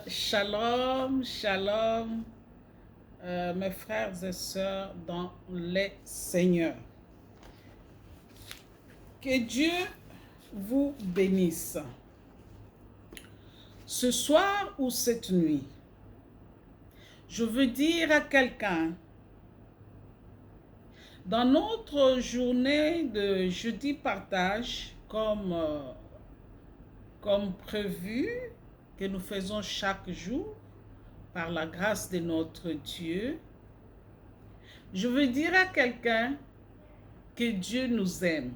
Shalom, shalom, mes frères et sœurs dans les Seigneurs. Que Dieu vous bénisse. Ce soir ou cette nuit, je veux dire à quelqu'un, dans notre journée de jeudi partage, comme prévu, que nous faisons chaque jour, par la grâce de notre Dieu, je veux dire à quelqu'un que Dieu nous aime.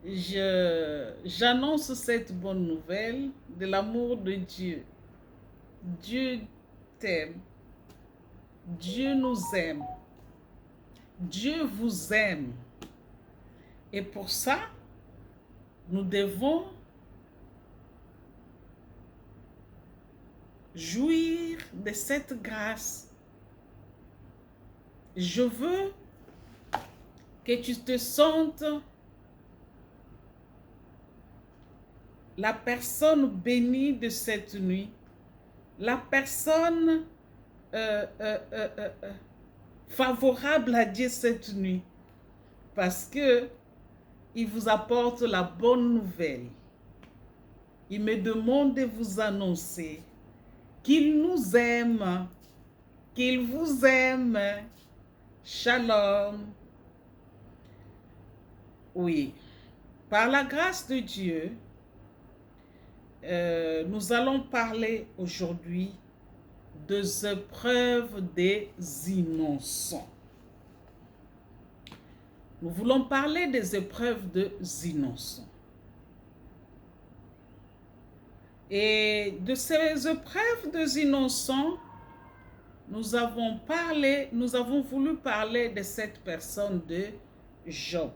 J'annonce cette bonne nouvelle de l'amour de Dieu. Dieu t'aime. Dieu nous aime. Dieu vous aime. Et pour ça, nous devons jouir de cette grâce. Je veux que tu te sentes la personne bénie de cette nuit, la personne favorable à Dieu cette nuit, parce que il vous apporte la bonne nouvelle. Il me demande de vous annoncer qu'il nous aime, qu'il vous aime. Shalom. Oui, par la grâce de Dieu, nous allons parler aujourd'hui des épreuves des innocents. Nous voulons parler des épreuves des innocents. Et de ces épreuves des innocents, nous avons voulu parler de cette personne de Job.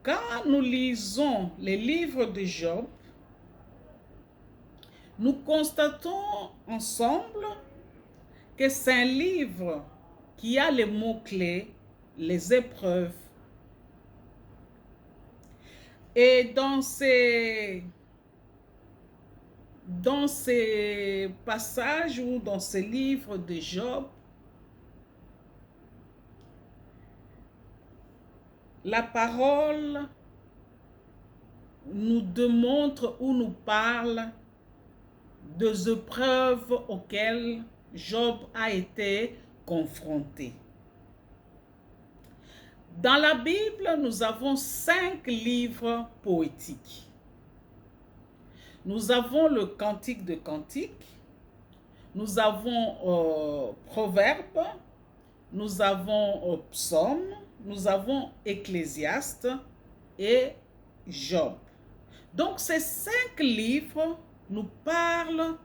Quand nous lisons les livres de Job, nous constatons ensemble que c'est un livre qui a les mots-clés, les épreuves. Et dans ces passages ou dans ces livres de Job, la parole nous démontre ou nous parle des épreuves auxquelles Job a été confronté. Dans la Bible, nous avons 5 livres poétiques. Nous avons le Cantique de Cantiques, nous avons Proverbes, nous avons Psaumes, nous avons Ecclésiaste et Job. Donc ces 5 livres nous parlent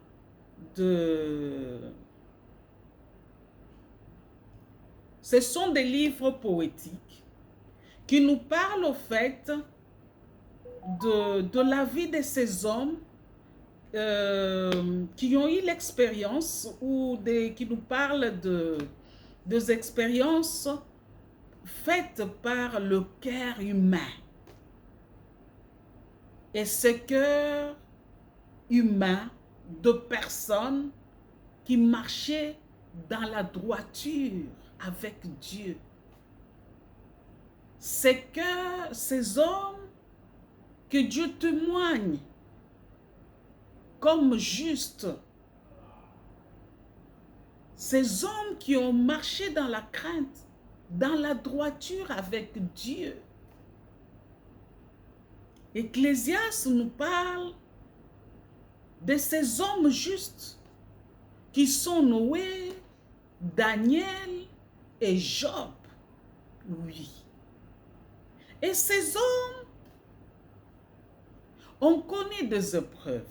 Ce sont des livres poétiques qui nous parlent au fait de la vie de ces hommes qui ont eu l'expérience ou qui nous parlent des expériences faites par le cœur humain. Et ce cœur humain de personnes qui marchaient dans la droiture avec Dieu. C'est que ces hommes que Dieu témoigne comme justes. Ces hommes qui ont marché dans la crainte, dans la droiture avec Dieu. Ecclésiaste nous parle de ces hommes justes qui sont Noé, Daniel et Job. Oui. Et ces hommes ont connu des épreuves.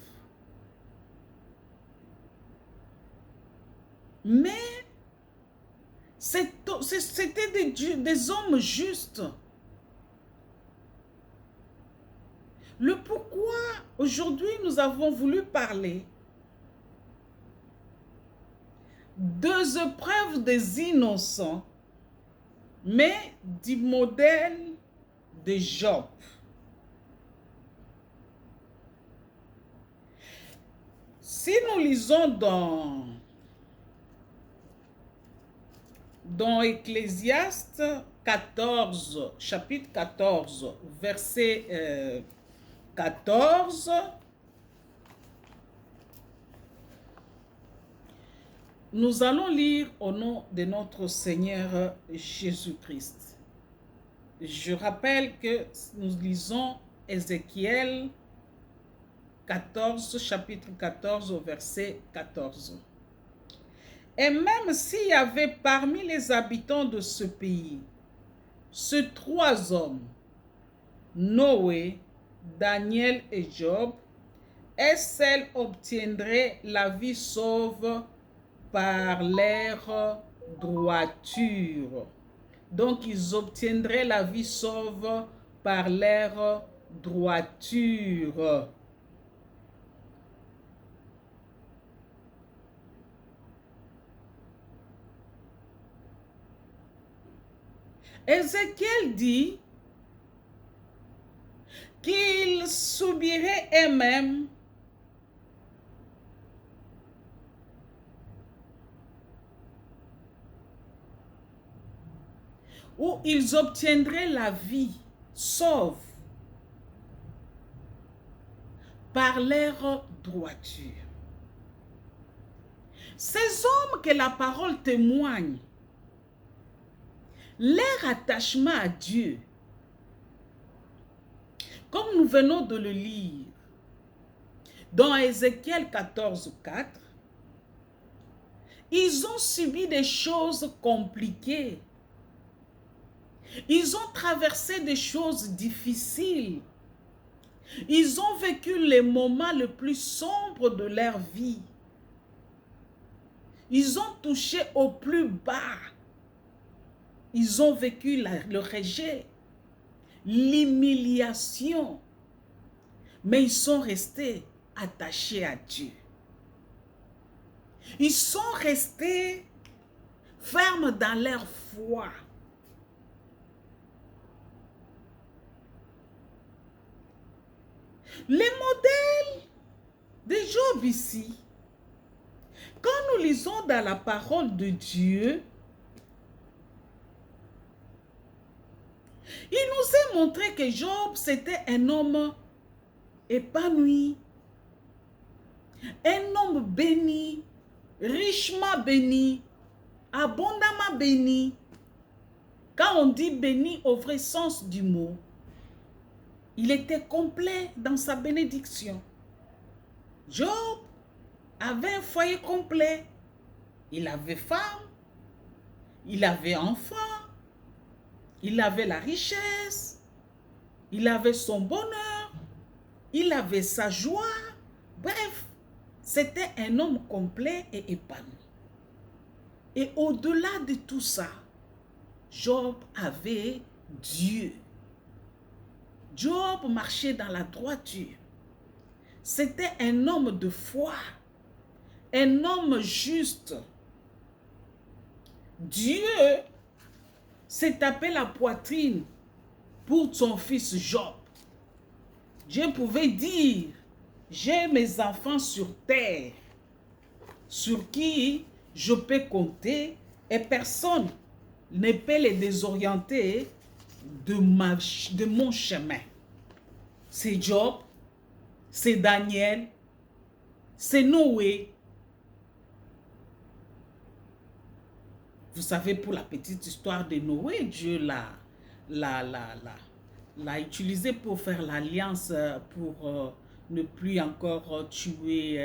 Mais c'était des hommes justes. Le pourquoi aujourd'hui nous avons voulu parler des épreuves des innocents, mais du modèle de Job. Si nous lisons dans Ecclésiaste 14, chapitre 14, verset 14, nous allons lire au nom de notre Seigneur Jésus-Christ. Je rappelle que nous lisons Ézéchiel 14, chapitre 14 au verset 14. Et même s'il y avait parmi les habitants de ce pays, ces trois hommes, Noé, Daniel et Job, elles obtiendraient la vie sauve par leur droiture. Donc, ils obtiendraient la vie sauve par leur droiture. Ézéchiel dit qu'ils subiraient eux-mêmes où ils obtiendraient la vie sauve par leur droiture. Ces hommes que la parole témoigne, leur attachement à Dieu, comme nous venons de le lire dans Ézéchiel 14, 4, ils ont subi des choses compliquées. Ils ont traversé des choses difficiles. Ils ont vécu les moments les plus sombres de leur vie. Ils ont touché au plus bas. Ils ont vécu le rejet, l'humiliation. Mais ils sont restés attachés à Dieu. Ils sont restés fermes dans leur foi. Les modèles de Job ici, quand nous lisons dans la parole de Dieu, il nous est montré que Job, c'était un homme épanoui, un homme béni, richement béni, abondamment béni. Quand on dit béni au vrai sens du mot, il était complet dans sa bénédiction. Job avait un foyer complet. Il avait femme, il avait enfant, il avait la richesse, il avait son bonheur, il avait sa joie. Bref, c'était un homme complet et épanoui. Et au-delà de tout ça, Job avait Dieu. Job marchait dans la droiture. C'était un homme de foi, un homme juste. Dieu s'est tapé la poitrine pour son fils Job. Dieu pouvait dire, j'ai mes enfants sur terre, sur qui je peux compter et personne ne peut les désorienter de mon chemin. C'est Job, c'est Daniel, c'est Noé. Vous savez, pour la petite histoire de Noé, Dieu l'a utilisé pour faire l'alliance, pour ne plus encore tuer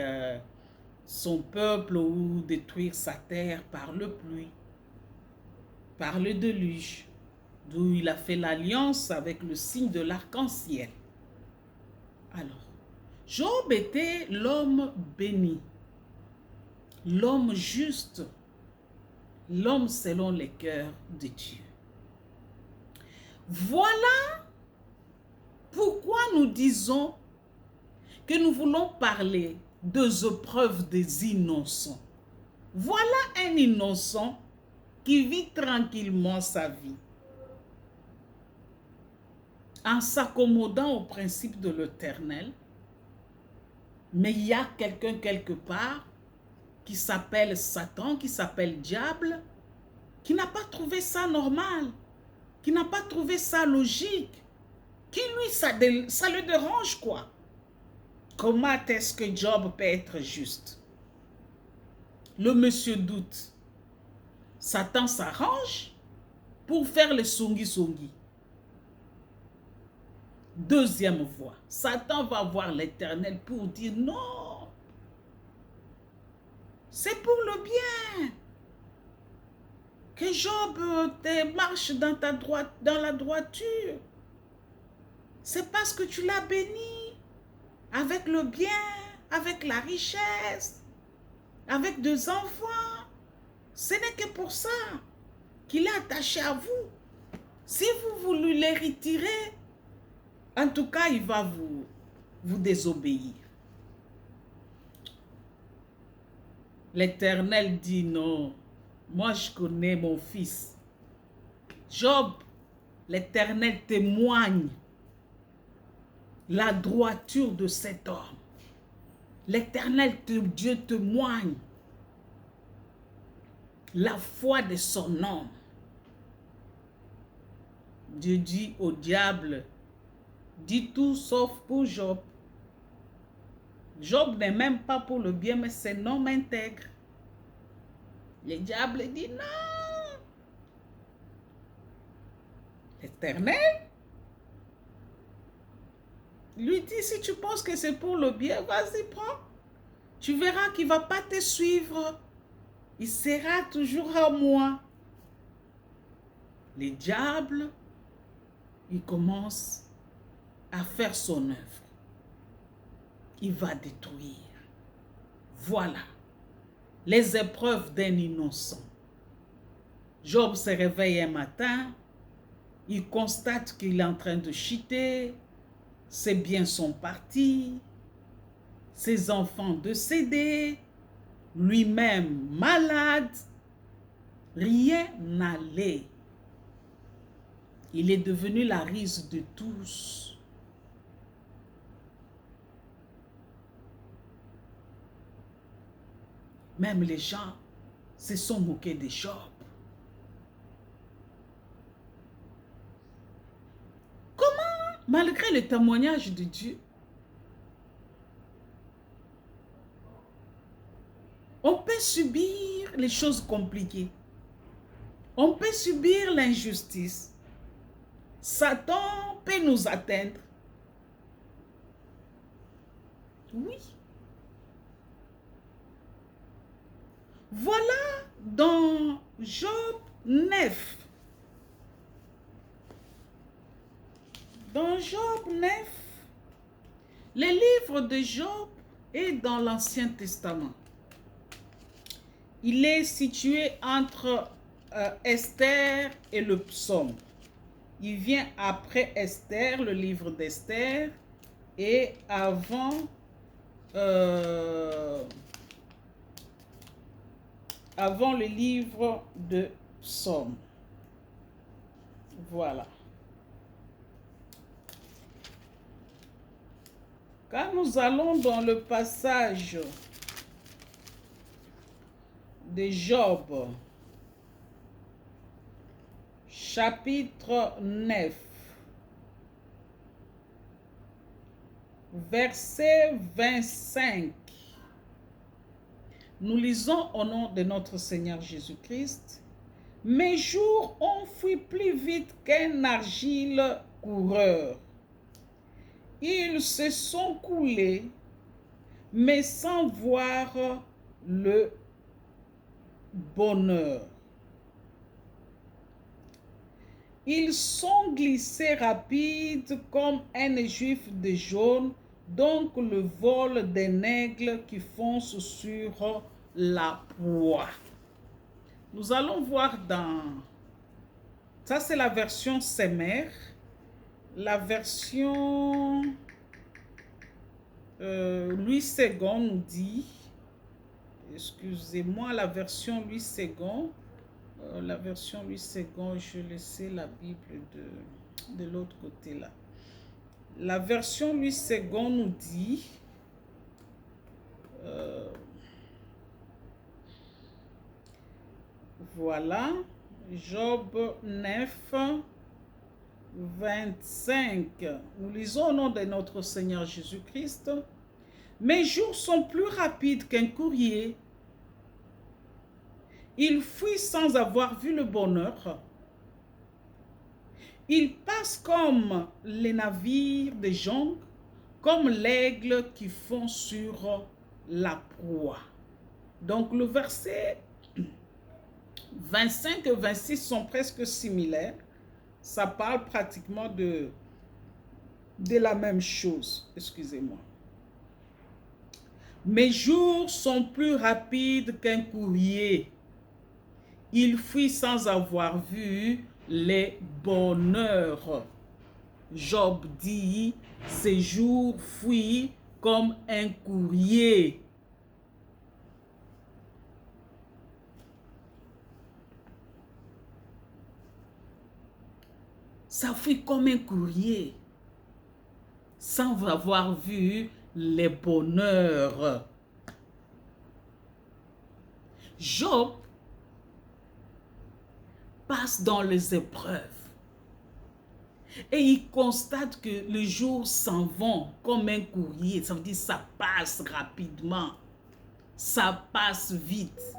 son peuple ou détruire sa terre par le pluie, par le déluge, d'où il a fait l'alliance avec le signe de l'arc-en-ciel. Alors, Job était l'homme béni, l'homme juste, l'homme selon les cœurs de Dieu. Voilà pourquoi nous disons que nous voulons parler des épreuves des innocents. Voilà un innocent qui vit tranquillement sa vie en s'accommodant au principe de l'Éternel, Mais il y a quelqu'un quelque part qui s'appelle Satan, qui s'appelle diable, qui n'a pas trouvé ça normal, qui n'a pas trouvé ça logique, qui lui, ça le dérange quoi. Comment est-ce que Job peut être juste? Le monsieur doute. Satan s'arrange pour faire le songi-songi. Deuxième voie, Satan va voir l'Éternel pour dire non, c'est pour le bien que Job marche dans la droiture. C'est parce que tu l'as béni avec le bien, avec la richesse, avec 2 enfants. Ce n'est que pour ça qu'il est attaché à vous. Si vous voulez les retirer, en tout cas, il va vous désobéir. L'Éternel dit non. Moi, je connais mon fils. Job, l'Éternel témoigne la droiture de cet homme. L'Éternel, Dieu témoigne la foi de son homme. Dieu dit au diable, dis tout sauf pour Job. Job n'est même pas pour le bien, mais c'est un homme intègre. Le diable dit non. L'Éternel lui dit, si tu penses que c'est pour le bien, vas-y, prends. Tu verras qu'il ne va pas te suivre. Il sera toujours à moi. Le diable, il commence à faire son œuvre. Il va détruire. Voilà les épreuves d'un innocent. Job se réveille un matin, il constate qu'il est en train de chuter, ses biens sont partis, ses enfants décédés, lui-même malade, rien n'allait. Il est devenu la risée de tous. Même les gens se sont moqués de Job. Comment, malgré le témoignage de Dieu, on peut subir les choses compliquées. On peut subir l'injustice. Satan peut nous atteindre. Oui. Voilà dans Job 9. Dans Job 9, le livre de Job est dans l'Ancien Testament. Il est situé entre Esther et le psaume. Il vient après Esther, le livre d'Esther, et avant le livre de psaume. Voilà. Quand nous allons dans le passage de Job, chapitre 9, verset 25, nous lisons au nom de notre Seigneur Jésus-Christ. Mes jours ont fui plus vite qu'un argile coureur. Ils se sont coulés, mais sans voir le bonheur. Ils sont glissés rapides comme un juif de jaune, donc le vol d'un aigle qui fonce sur la proie. Nous allons voir dans... Ça, c'est la version Semer. La version Louis II nous dit... Excusez-moi, la version Louis II... la version Louis II, je laissais la Bible de l'autre côté là. La version Louis II nous dit Voilà, Job 9, 25. Nous lisons au nom de notre Seigneur Jésus-Christ. Mes jours sont plus rapides qu'un courrier. Il fuit sans avoir vu le bonheur. Il passe comme les navires des jonques, comme l'aigle qui fond sur la proie. Donc le verset 25 et 26 sont presque similaires. Ça parle pratiquement de la même chose. Excusez-moi. Mes jours sont plus rapides qu'un courrier. Il fuit sans avoir vu les bonheurs. Job dit, ces jours fuient comme un courrier. Ça fuit comme un courrier, sans avoir vu les bonheurs. Job passe dans les épreuves et il constate que les jours s'en vont comme un courrier. Ça veut dire que ça passe rapidement, ça passe vite.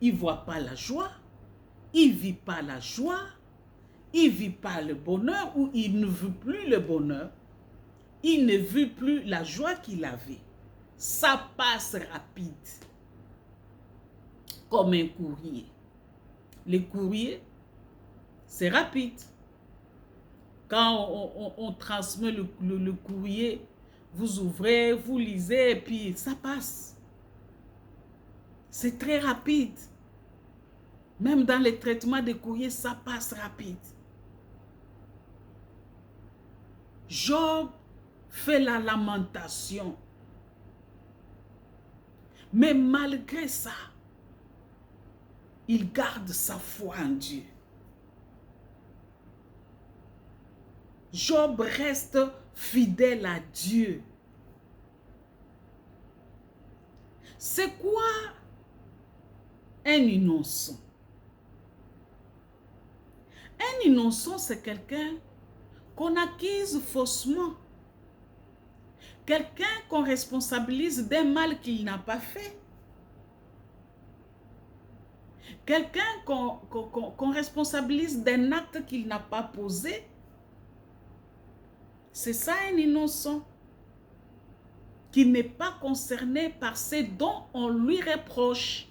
Il ne voit pas la joie, il ne vit pas la joie, il ne vit pas le bonheur ou il ne veut plus le bonheur. Il ne veut plus la joie qu'il avait. Ça passe rapide, comme un courrier. Les courriers, c'est rapide. Quand on transmet le courrier, vous ouvrez, vous lisez, et puis ça passe. C'est très rapide. Même dans les traitements des courriers, ça passe rapide. Job fait la lamentation. Mais malgré ça, il garde sa foi en Dieu. Job reste fidèle à Dieu. C'est quoi un innocent? Un innocent, c'est quelqu'un qu'on accuse faussement. Quelqu'un qu'on responsabilise d'un mal qu'il n'a pas fait. Quelqu'un qu'on responsabilise d'un acte qu'il n'a pas posé. C'est ça un innocent. Qui n'est pas concerné par ce dont on lui reproche.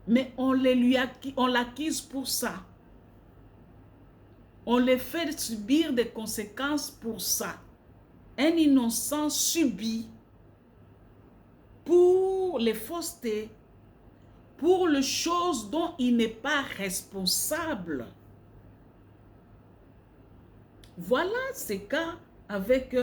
Mais on l'accuse pour ça. On les fait subir des conséquences pour ça. Un innocent subit pour les faussetés, pour les choses dont il n'est pas responsable. Voilà ce cas avec